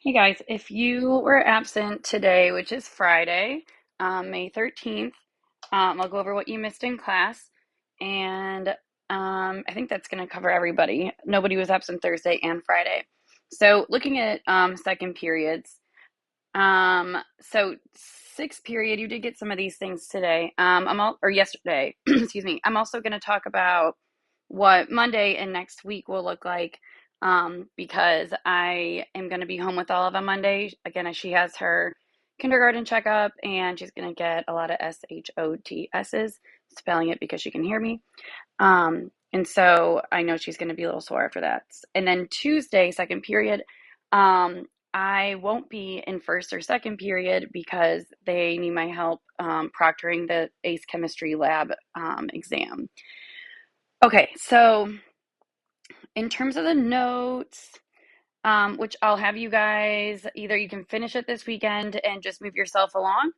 Hey guys, if you were absent today, which is Friday, May 13th, I'll go over what you missed in class. And I think that's going to cover everybody. Nobody was absent Thursday and Friday. So looking at second periods, so sixth period, you did get some of these things today, or yesterday, excuse me. I'm also going to talk about what Monday and next week will look like, because I am going to be home with Olive on Monday. Again, as she has her kindergarten checkup, and she's going to get a lot of SHOTS's, spelling it because she can hear me. And so I know she's going to be a little sore after that. And then Tuesday, second period, I won't be in first or second period because they need my help proctoring the AICE chemistry lab exam. Okay, so in terms of the notes, which I'll have you guys, either you can finish it this weekend and just move yourself along,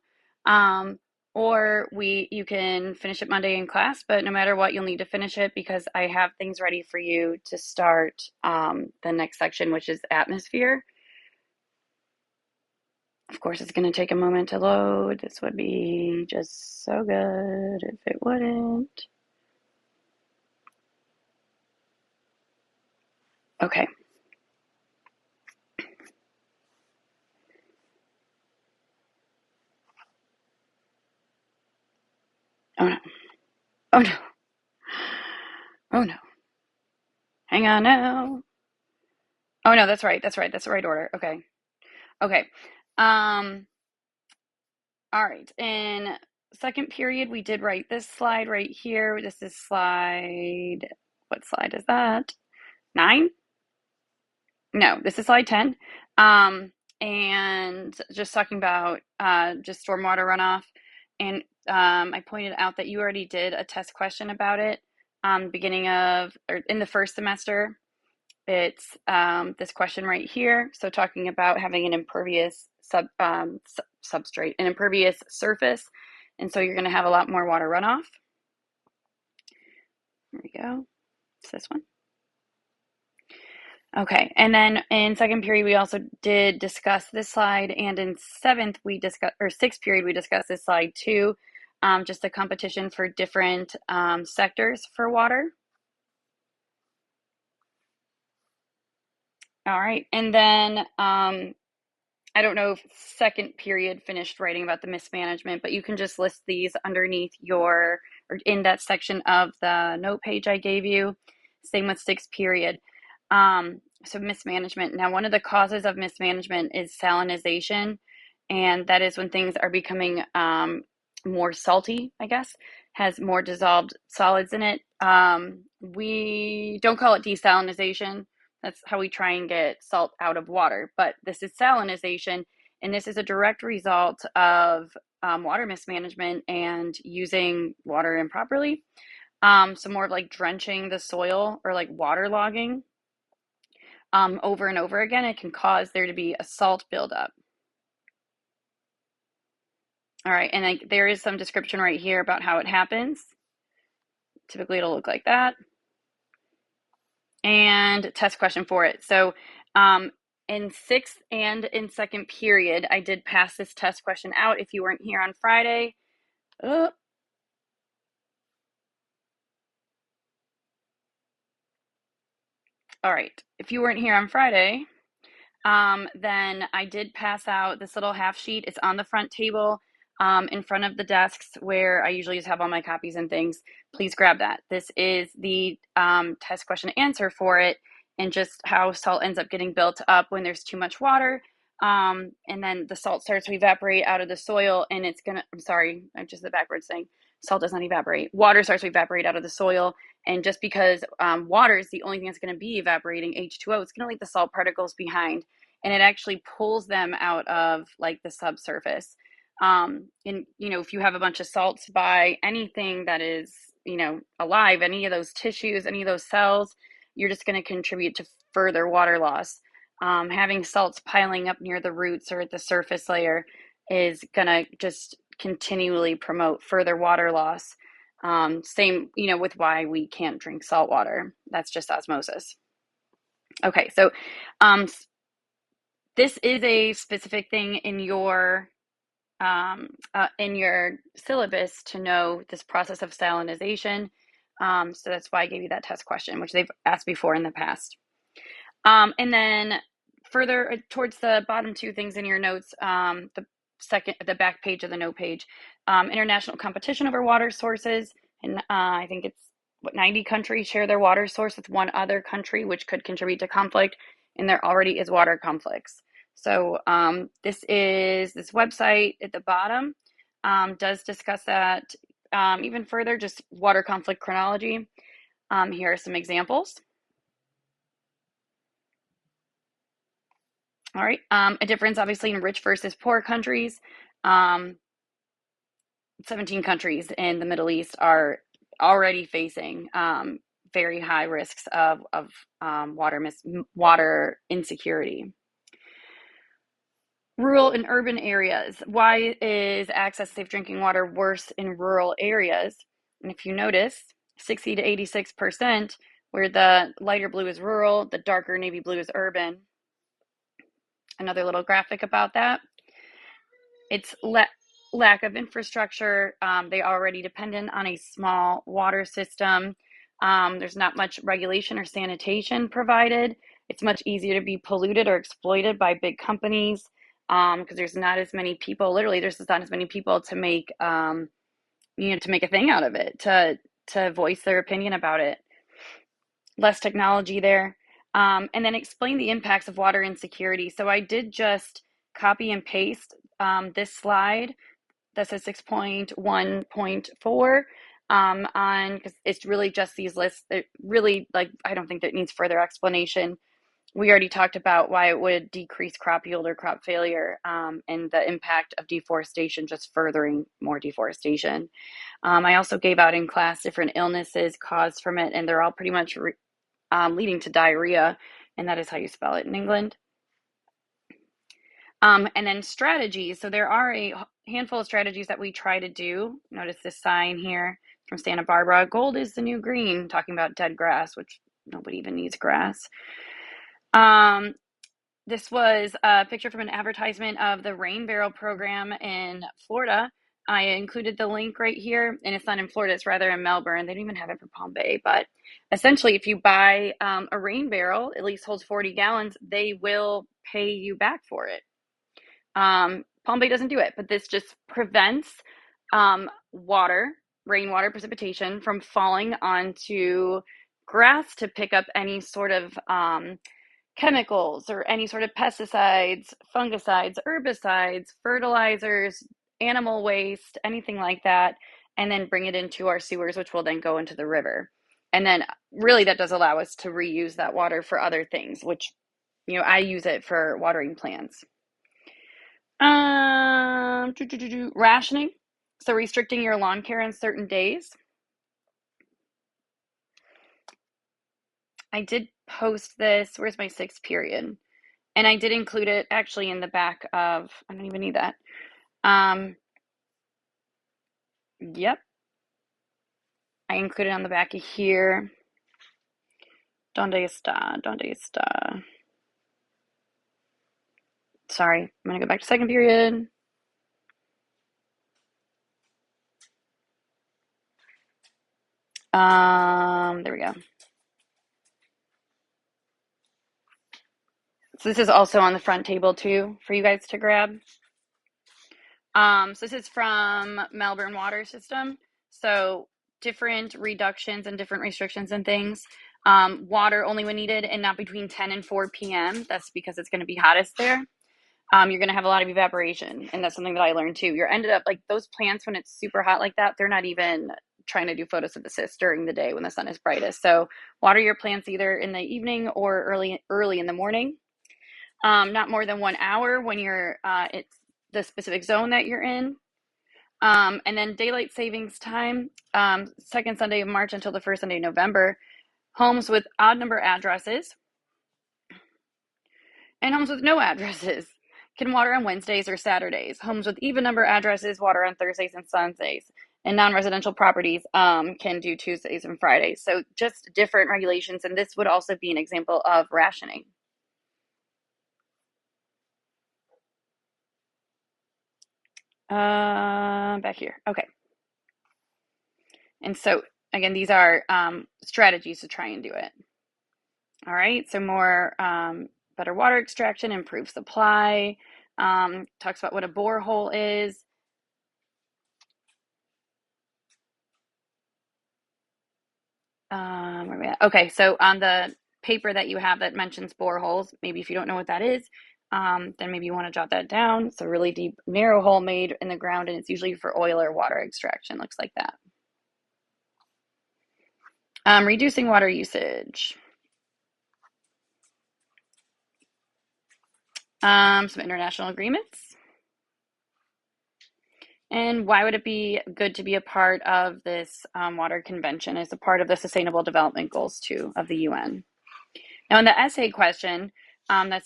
um, or you can finish it Monday in class, but no matter what, you'll need to finish it because I have things ready for you to start the next section, which is atmosphere. Of course, it's going to take a moment to load. This would be just so good if it wouldn't. Okay. Oh no. Oh no. Oh no. Hang on now. Oh no, that's right. That's right. That's the right order. Okay. Okay. Um, all right. In second period, we did write this slide right here. This is slide, what slide is that? 9? No, this is slide 10. And just talking about just stormwater runoff. And I pointed out that you already did a test question about it beginning of, or in the first semester. It's this question right here. So talking about having an impervious substrate, an impervious surface. And so you're going to have a lot more water runoff. There we go. It's this one. Okay, and then in second period, we also did discuss this slide, and in sixth period, we discussed this slide too, just a competition for different sectors for water. All right, and then I don't know if second period finished writing about the mismanagement, but you can just list these underneath or in that section of the note page I gave you. Same with sixth period. So mismanagement. Now, one of the causes of mismanagement is salinization, and that is when things are becoming more salty, I guess, has more dissolved solids in it. We don't call it desalinization. That's how we try and get salt out of water. But this is salinization, and this is a direct result of water mismanagement and using water improperly. So more of like drenching the soil or like waterlogging over and over again. It can cause there to be a salt buildup. All right, and there is some description right here about how it happens. Typically, it'll look like that. And test question for it. So in sixth and in second period, I did pass this test question out if you weren't here on Friday. All right, if you weren't here on Friday, then I did pass out this little half sheet. It's on the front table in front of the desks where I usually just have all my copies and things. Please grab that. This is the test question answer for it, and just how salt ends up getting built up when there's too much water. And then the salt starts to evaporate out of the soil, and I'm sorry, I'm just the backwards thing. Salt does not evaporate. Water starts to evaporate out of the soil. And just because water is the only thing that's going to be evaporating, H2O, it's going to leave the salt particles behind, and it actually pulls them out of like the subsurface. And if you have a bunch of salts by anything that is alive, any of those tissues, any of those cells, you're just going to contribute to further water loss. Having salts piling up near the roots or at the surface layer is going to just continually promote further water loss. Same, with why we can't drink salt water. That's just osmosis. Okay, so This is a specific thing in your syllabus to know this process of salinization. So that's why I gave you that test question, which they've asked before in the past. And then further towards the bottom two things in your notes, the back page of the note page, international competition over water sources. And I think it's 90 countries share their water source with one other country, which could contribute to conflict. And there already is water conflicts. So this website at the bottom does discuss that even further, just water conflict chronology. Here are some examples. All right, a difference obviously in rich versus poor countries. 17 countries in the Middle East are already facing very high risks of water insecurity. Rural and urban areas. Why is access to safe drinking water worse in rural areas? And if you notice, 60 to 86%, where the lighter blue is rural, the darker navy blue is urban. Another little graphic about that. It's lack of infrastructure. They already dependent on a small water system. There's not much regulation or sanitation provided. It's much easier to be polluted or exploited by big companies because there's not as many people. Literally, there's not as many people to make to make a thing out of it, to voice their opinion about it. Less technology there. And then explain the impacts of water insecurity. So I did just copy and paste this slide that says 6.1.4 on, because it's really just these lists. It really, like, I don't think that needs further explanation. We already talked about why it would decrease crop yield or crop failure, and the impact of deforestation just furthering more deforestation. I also gave out in class different illnesses caused from it, and they're all pretty much leading to diarrhea, and that is how you spell it in England. And then strategies. So there are a handful of strategies that we try to do. Notice this sign here from Santa Barbara. Gold is the new green, talking about dead grass, which nobody even needs grass. This was a picture from an advertisement of the rain barrel program in Florida. I included the link right here, and it's not in Florida, it's rather in Melbourne. They don't even have it for Palm Bay, but essentially if you buy a rain barrel, at least holds 40 gallons, they will pay you back for it. Palm Bay doesn't do it, but this just prevents rainwater precipitation from falling onto grass to pick up any sort of chemicals or any sort of pesticides, fungicides, herbicides, fertilizers, animal waste, anything like that, and then bring it into our sewers, which will then go into the river. And then really that does allow us to reuse that water for other things, which, I use it for watering plants. Rationing. So restricting your lawn care on certain days. I did post this. Where's my 6th period? And I did include it actually in the back of, I don't even need that. Yep. I included on the back of here. Donde está? Donde está? Sorry, I'm going to go back to 2nd period. There we go. So this is also on the front table too for you guys to grab. So this is from Melbourne Water System. So different reductions and different restrictions and things. Water only when needed and not between 10 and 4 p.m. That's because it's going to be hottest there. You're going to have a lot of evaporation, and that's something that I learned too. You're ended up like those plants when it's super hot like that, they're not even trying to do photosynthesis during the day when the sun is brightest. So water your plants either in the evening or early in the morning. Not more than 1 hour when you're it's the specific zone that you're in. And then daylight savings time, 2nd Sunday of March until the 1st Sunday of November. Homes with odd number addresses and homes with no addresses can water on Wednesdays or Saturdays. Homes with even number addresses water on Thursdays and Sundays. And non-residential properties can do Tuesdays and Fridays. So just different regulations. And this would also be an example of rationing. Back here. Okay. And so again, these are strategies to try and do it. All right. So more better water extraction, improved supply. Talks about what a borehole is. Where are we at? Okay. So on the paper that you have that mentions boreholes, maybe if you don't know what that is, then maybe you want to jot that down. So really deep, narrow hole made in the ground, and it's usually for oil or water extraction. Looks like that. Reducing water usage. Some international agreements. And why would it be good to be a part of this water convention as a part of the Sustainable Development Goals too of the UN? Now, in the essay question, that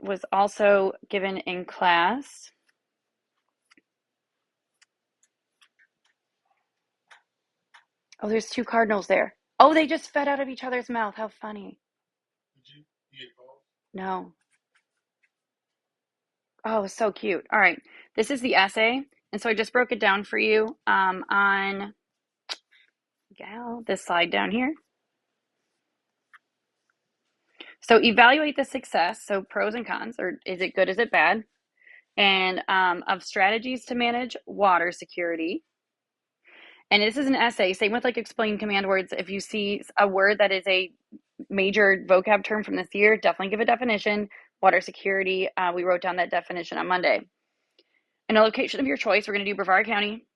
was also given in class. Oh, there's two cardinals there. Oh, they just fed out of each other's mouth. How funny. Did you get calls? No. Oh, so cute. All right. This is the essay. And so I just broke it down for you on this slide down here. So evaluate the success, so pros and cons, or is it good, is it bad? And of strategies to manage water security. And this is an essay, same with like explain command words. If you see a word that is a major vocab term from this year, definitely give a definition. Water security, we wrote down that definition on Monday. And a location of your choice, we're going to do Brevard County.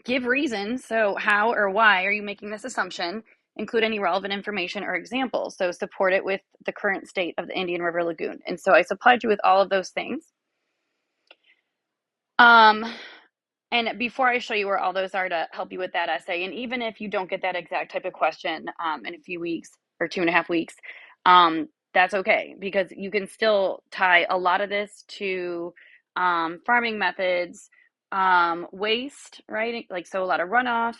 Give reasons, so how or why are you making this assumption? Include any relevant information or examples. So support it with the current state of the Indian River Lagoon. And so I supplied you with all of those things. And before I show you where all those are to help you with that essay, and even if you don't get that exact type of question in a few weeks or 2.5 weeks, that's okay, because you can still tie a lot of this to farming methods, waste, right? Like, so a lot of runoff.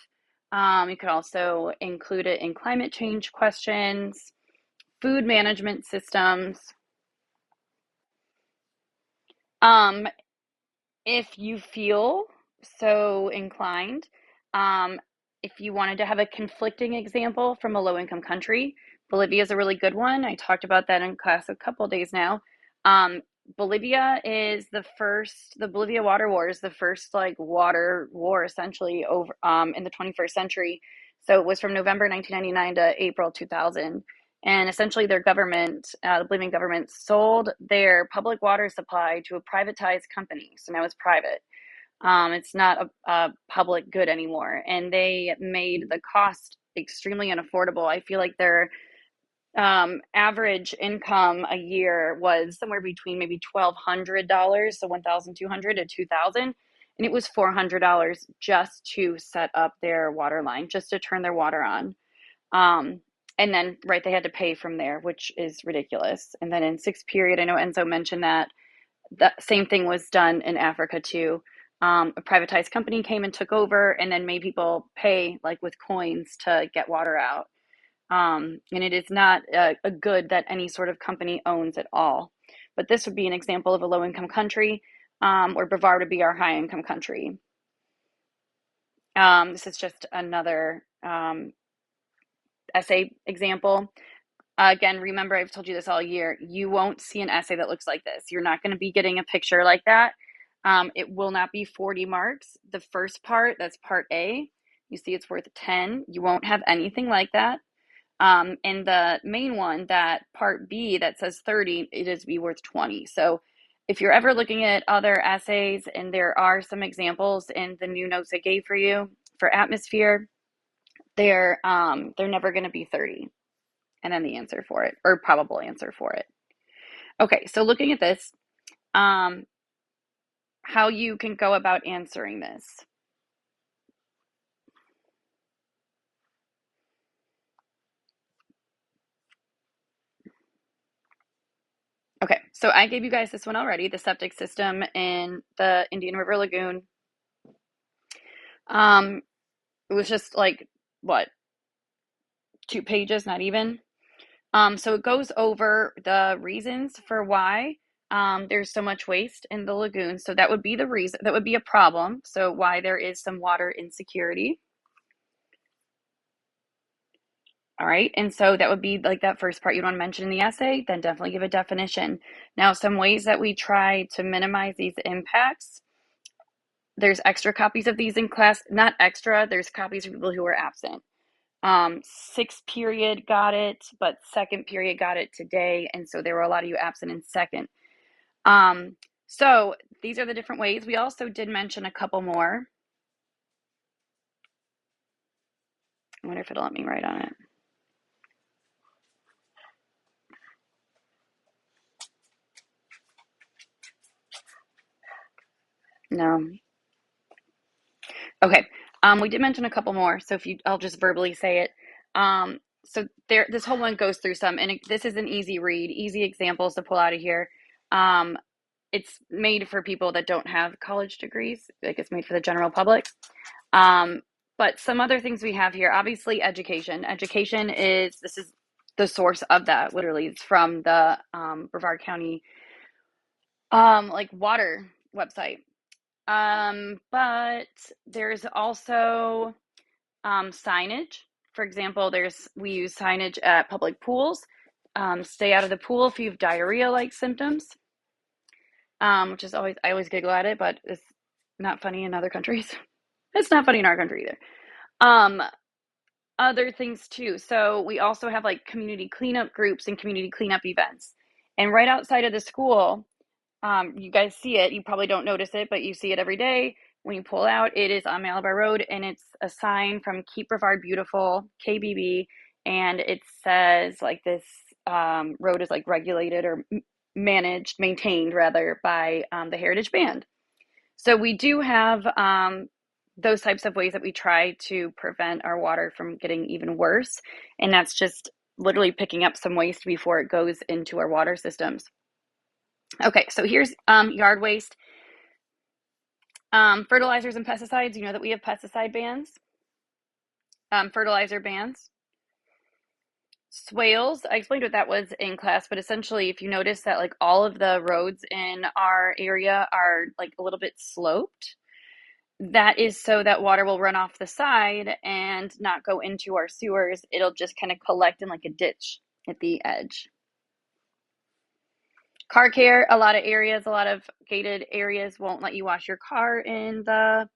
You could also include it in climate change questions, food management systems. If you feel so inclined, if you wanted to have a conflicting example from a low-income country, Bolivia is a really good one. I talked about that in class a couple days now. Bolivia is the Bolivia water war is the first like water war essentially over in the 21st century. So it was from November 1999 to April 2000. And essentially their government, the Bolivian government, sold their public water supply to a privatized company. So now it's private. It's not a public good anymore. And they made the cost extremely unaffordable. I feel like their average income a year was somewhere between maybe $1,200, so 1,200 to 2,000, and it was $400 just to set up their water line, just to turn their water on. And then, right, they had to pay from there, which is ridiculous. And then in sixth period, I know Enzo mentioned that the same thing was done in Africa too. A privatized company came and took over and then made people pay like with coins to get water out. And it is not a good that any sort of company owns at all. But this would be an example of a low income country, or Brevard would be our high income country. This is just another essay example. Again, remember, I've told you this all year. You won't see an essay that looks like this. You're not going to be getting a picture like that. It will not be 40 marks. The first part, that's part A, you see it's worth 10. You won't have anything like that. And the main one, that part B that says 30, it is be worth 20. So if you're ever looking at other essays, and there are some examples in the new notes I gave for you for atmosphere, they're never going to be 30. And then the answer for it, or probable answer for it. Okay, so looking at this, how you can go about answering this. Okay, so I gave you guys this one already, the septic system in the Indian River Lagoon. It was just like, what, 2 pages, not even. So it goes over the reasons for why There's so much waste in the lagoon. So that would be the reason, that would be a problem. So why there is some water insecurity. All right, and so that would be like that first part you want to mention in the essay, then definitely give a definition. Now, some ways that we try to minimize these impacts. There's extra copies of these in class, not extra, there's copies for people who are absent. Sixth period got it, but second period got it today, and so there were a lot of you absent in second. So these are the different ways. We also did mention a couple more. I wonder if it'll let me write on it. No. Okay. We did mention a couple more, so I'll just verbally say it. So this whole one goes through some, and this is an easy read, easy examples to pull out of here. It's made for people that don't have college degrees, like it's made for the general public. But some other things we have here, obviously education. This is the source of that, literally. It's from the Brevard County like water website. But there's also signage. For example, we use signage at public pools. Stay out of the pool if you have diarrhea-like symptoms, which is I always giggle at it, but it's not funny in other countries. It's not funny in our country either. Other things too. So we also have like community cleanup groups and community cleanup events. And right outside of the school, you guys see it. You probably don't notice it, but you see it every day. When you pull out, it is on Malabar Road, and it's a sign from Keep Brevard Beautiful, KBB, and it says like this road is like regulated or maintained rather by the Heritage Band. So we do have those types of ways that we try to prevent our water from getting even worse, and that's just literally picking up some waste before it goes into our water systems. Okay, so here's yard waste. Fertilizers and pesticides, you know that we have pesticide bans, fertilizer bans. Swales, I explained what that was in class, but essentially if you notice that like all of the roads in our area are like a little bit sloped, that is so that water will run off the side and not go into our sewers. It'll just kind of collect in like a ditch at the edge. Car care, a lot of gated areas won't let you wash your car in the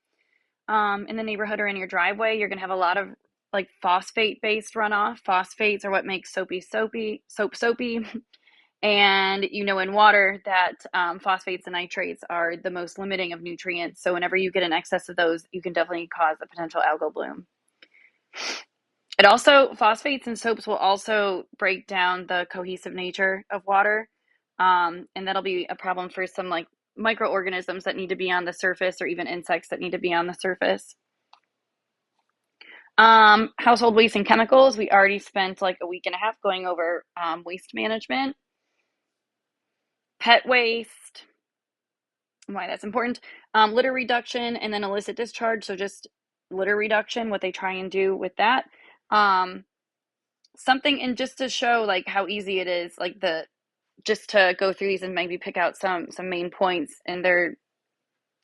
neighborhood or in your driveway. You're gonna have a lot of like phosphate-based runoff. Phosphates are what makes soap soapy. And you know in water that phosphates and nitrates are the most limiting of nutrients. So whenever you get an excess of those, you can definitely cause a potential algal bloom. Phosphates and soaps will also break down the cohesive nature of water. And that'll be a problem for some like microorganisms that need to be on the surface or even insects that need to be on the surface. Household waste and chemicals. We already spent like a week and a half going over waste management. Pet waste, why that's important. Litter reduction and then illicit discharge. So just litter reduction, what they try and do with that. Something, and just to show like how easy it is, like just to go through these and maybe pick out some main points, and they're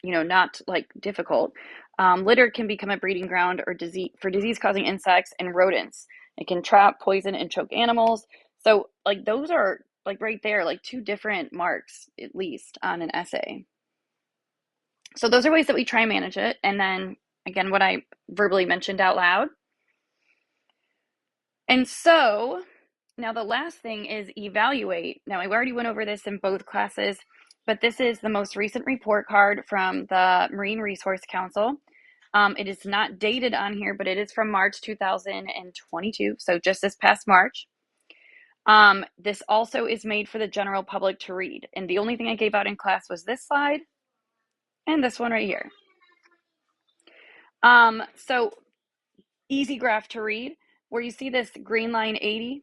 not like difficult. Litter can become a breeding ground or disease causing insects and rodents. It can trap, poison, and choke animals. So like those are like right there, like 2 different marks at least on an essay. So those are ways that we try and manage it. And then again, what I verbally mentioned out loud. And so now the last thing is evaluate. Now I already went over this in both classes, but this is the most recent report card from the Marine Resource Council. It is not dated on here, but it is from March 2022, so just this past March. This also is made for the general public to read, and the only thing I gave out in class was this slide and this one right here. So easy graph to read, where you see this green line 80,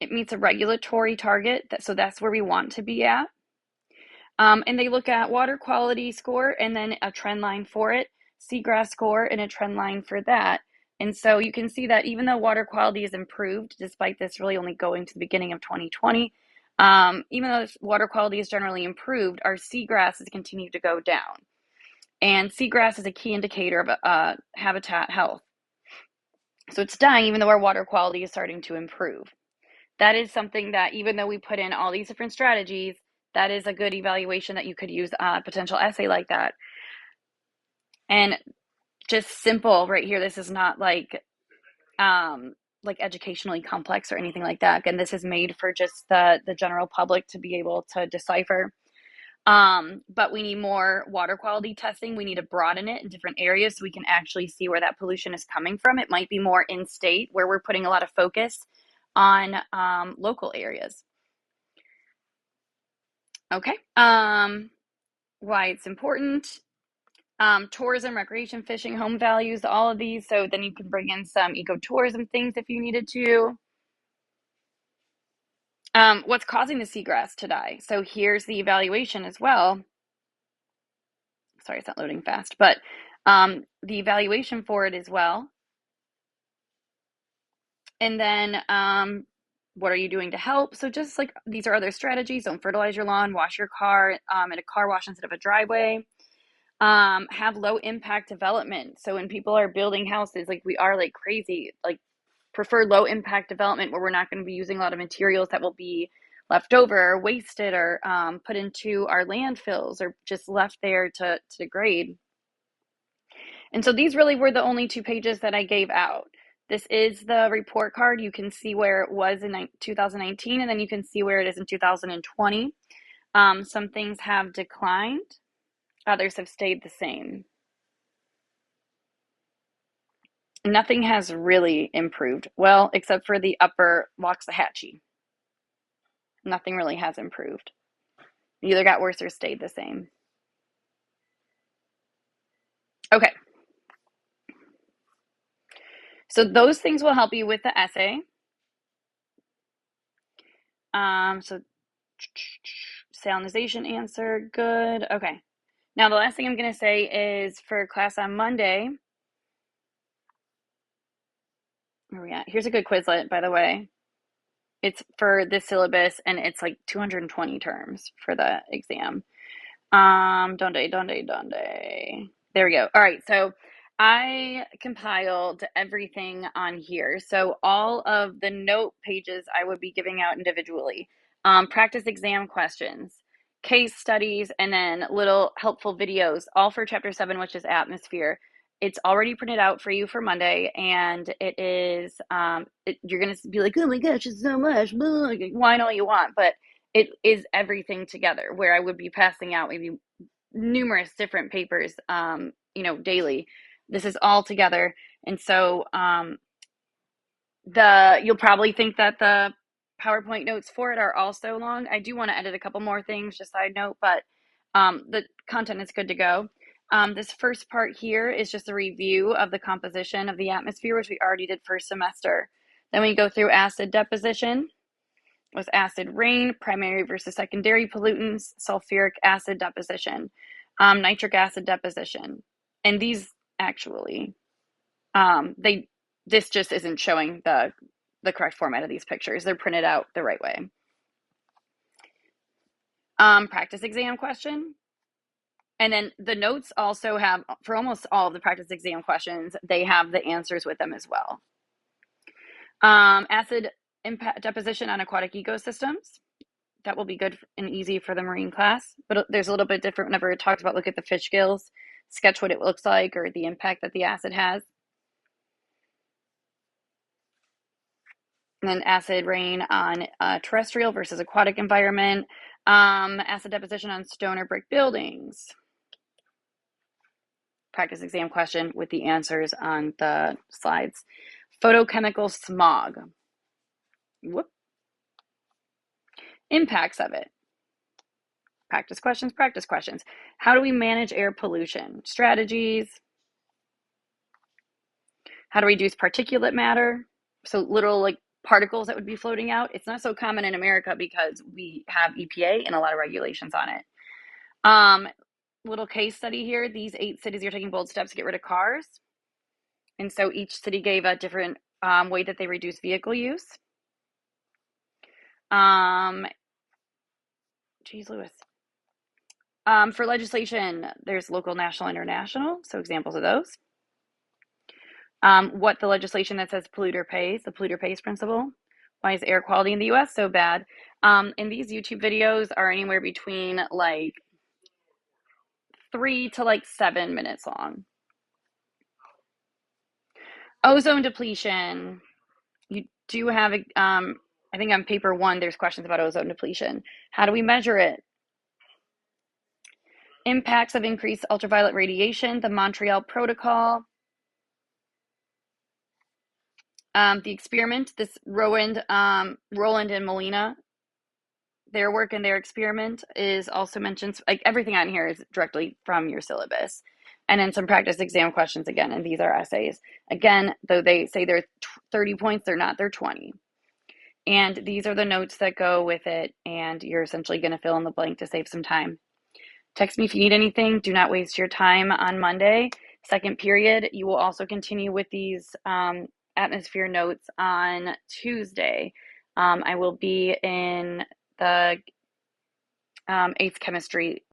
it meets a regulatory target, so that's where we want to be at. And they look at water quality score and then a trend line for it, seagrass score and a trend line for that. And so you can see that even though water quality is improved, despite this really only going to the beginning of 2020, Even though water quality is generally improved, our seagrass has continued to go down. And seagrass is a key indicator of habitat health. So it's dying even though our water quality is starting to improve. That is something that even though we put in all these different strategies, that is a good evaluation that you could use a potential essay like that. And just simple right here, this is not like educationally complex or anything like that. Again, this is made for just the general public to be able to decipher. But we need more water quality testing. We need to broaden it in different areas so we can actually see where that pollution is coming from. It might be more in state where we're putting a lot of focus on local areas. Okay. Why it's important. Tourism, recreation, fishing, home values, all of these. So then you can bring in some ecotourism things if you needed to. What's causing the seagrass to die? So here's the evaluation as well. Sorry, it's not loading fast, but the evaluation for it as well. And then what are you doing to help? So just like these are other strategies. Don't fertilize your lawn, wash your car in a car wash instead of a driveway. Have low impact development. So when people are building houses, like we are like crazy, like prefer low impact development where we're not going to be using a lot of materials that will be left over or wasted or put into our landfills or just left there to degrade. And so these really were the only 2 pages that I gave out. This is the report card. You can see where it was in 2019, and then you can see where it is in 2020. Some things have declined. Others have stayed the same. Nothing has really improved. Well, except for the upper Waxahachie. Nothing really has improved. It either got worse or stayed the same. Okay. So those things will help you with the essay. So salinization answer, good. Okay. Now the last thing I'm going to say is for class on Monday. Where are we at? Here's a good Quizlet, by the way. It's for this syllabus, and it's like 220 terms for the exam. Donde. There we go. All right, so I compiled everything on here. So all of the note pages I would be giving out individually. Practice exam questions, case studies, and then little helpful videos, all for Chapter 7, which is atmosphere. It's already printed out for you for Monday, and it is, you're going to be like, oh my gosh, it's so much, whine all you want, but it is everything together where I would be passing out maybe numerous different papers, daily. This is all together. And so you'll probably think that the PowerPoint notes for it are also long. I do want to edit a couple more things, just side note, but the content is good to go. This first part here is just a review of the composition of the atmosphere, which we already did first semester. Then we go through acid deposition, was acid rain, primary versus secondary pollutants, sulfuric acid deposition, nitric acid deposition. And these actually, this just isn't showing the correct format of these pictures. They're printed out the right way. Practice exam question. And then the notes also have, for almost all of the practice exam questions, they have the answers with them as well. Acid impact deposition on aquatic ecosystems. That will be good and easy for the marine class, but there's a little bit different whenever it talks about look at the fish gills, sketch what it looks like or the impact that the acid has. And then acid rain on terrestrial versus aquatic environment. Acid deposition on stone or brick buildings. Practice exam question with the answers on the slides. Photochemical smog. Whoop. Impacts of it. Practice questions. How do we manage air pollution? Strategies. How to reduce particulate matter. So literal like particles that would be floating out. It's not so common in America because we have EPA and a lot of regulations on it. Little case study here. These 8 cities are taking bold steps to get rid of cars. And so each city gave a different way that they reduce vehicle use. Geez, Lewis. For legislation, there's local, national, international. So examples of those. What the legislation that says polluter pays, the polluter pays principle. Why is air quality in the US so bad? And these YouTube videos are anywhere between like 3 to like 7 minutes long. Ozone depletion. You do have, I think on paper one, there's questions about ozone depletion. How do we measure it? Impacts of increased ultraviolet radiation, the Montreal Protocol. The experiment, this Roland and Molina, their work and their experiment is also mentioned. Like everything on here is directly from your syllabus. And then some practice exam questions again, and these are essays. Again, though they say they're 30 points, they're not, they're 20. And these are the notes that go with it, and you're essentially going to fill in the blank to save some time. Text me if you need anything. Do not waste your time on Monday. Second period, you will also continue with these atmosphere notes on Tuesday. I will be in the AICE chemistry